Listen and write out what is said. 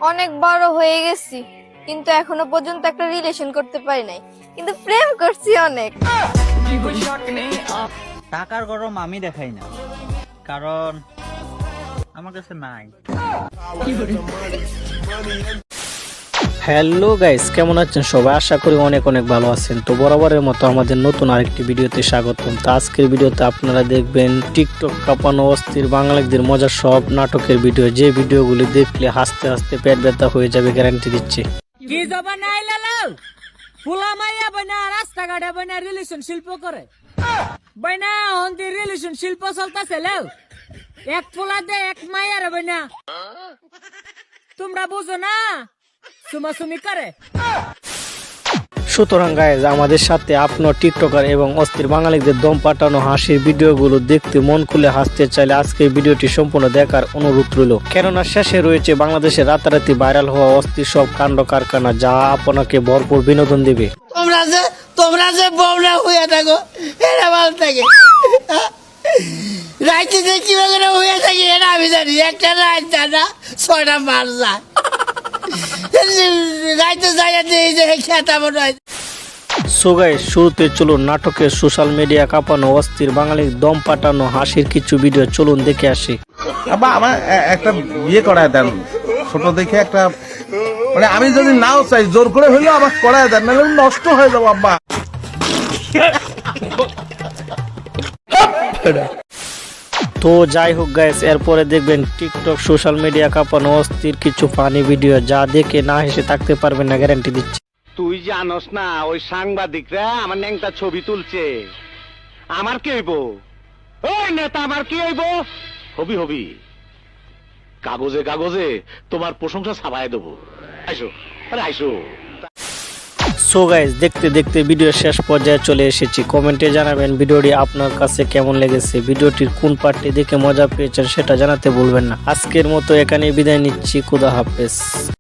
অনেক বড় হয়ে গেছি, কিন্তু এখনো পর্যন্ত একটা রিলেশন করতে পারি নাই, কিন্তু প্রেম করছি অনেক। টাকার গরম আমি দেখাই না, কারণ আমার কাছে নাই। হ্যালো গাইস, কেমন আছেন সবাই? আশা করি অনেক অনেক ভালো আছেন। তো বরাবরের মতো আমাদের নতুন আরেকটি ভিডিওতে স্বাগতম। তো আজকের ভিডিওতে আপনারা দেখবেন টিকটক কাঁপানো অস্থির বাঙালিদের মজার সব নাটকের ভিডিও, যে ভিডিওগুলি দেখলে হাসতে হাসতে পেট ব্যথা হয়ে যাবে, গ্যারান্টি দিচ্ছি। কি জবান আইলা লাও ফুলা মাইয়া বইনা রাস্তাঘাটে বইনা রিলেশন শিল্প করে বইনা হন্তি রিলেশন শিল্প চলতেছে লাও এক ফুলা দে এক মাইয়ার বইনা তোমরা বুঝো না সুমাসুমি করে। সুতরাং গাইজ, আমাদের সাথে আপনার টিকটকার এবং অস্থির বাঙালিদের দম পাঠানো হাসির ভিডিওগুলো দেখতে মন খুলে হাসতে চাইলে আজকের ভিডিওটি সম্পূর্ণ দেখার অনুরোধ রইল, কেননা শেষে রয়েছে বাংলাদেশে রাতারাতি ভাইরাল হওয়া অস্থির সব কাণ্ড কারখানা, যা আপনাকে ভরপুর বিনোদন দেবে। তোমরা যে বউরা হইয়া থাকো এরা ভালো থাকে, রাইতে যে কিভাবে হইয়া থাকি এটা আমি জানি। একটা রাত জানা 6টা মার যায়, রাইতে যাইয়া দিয়ে যে খেতা মনে হয়। সো গাইস, শুরুতে চলুন নাটকের সোশ্যাল মিডিয়া কাঁপানো অস্থির বাঙালির দম পাঠানো হাসির কিছু ভিডিও, চলুন দেখে আসি। আব্বা আমার একটা বিয়ে করায় দেন, ছোট দেখে একটা, মানে আমি যদি নাও চাই জোর করে হইলেও আমার করায় দেন, নাহলে নষ্ট হয়ে যাবো আব্বা। তো যাই হোক গাইস, এরপরে দেখবেন টিকটক সোশ্যাল মিডিয়া কাঁপানো অস্থির কিছু ফানি ভিডিও, যা দেখে না হেসে থাকতে পারবেন না, গ্যারান্টি দিচ্ছি। তুই জানোস না ওই সাংবাদিকরা আমার ন্যাংটা ছবি তুলছে, আমার কি হইব? ওই নেতা আমার কি হইব? হবি হবি, কাগজে কাগজে তোমার প্রশংসা ছাপায় দেবো। আইসো, আরে আইসো। সো গাইস, দেখতে দেখতে ভিডিও শেষ পর্যায়ে চলে এসেছি। কমেন্টে জানাবেন ভিডিওটি আপনার কাছে কেমন লেগেছে, ভিডিওটির কোন পার্টটি দেখে মজা পেয়েছেন সেটা জানাতে ভুলবেন না। আজকের মতো এখানেই বিদায় নিচ্ছি, খুদা হাফেজ।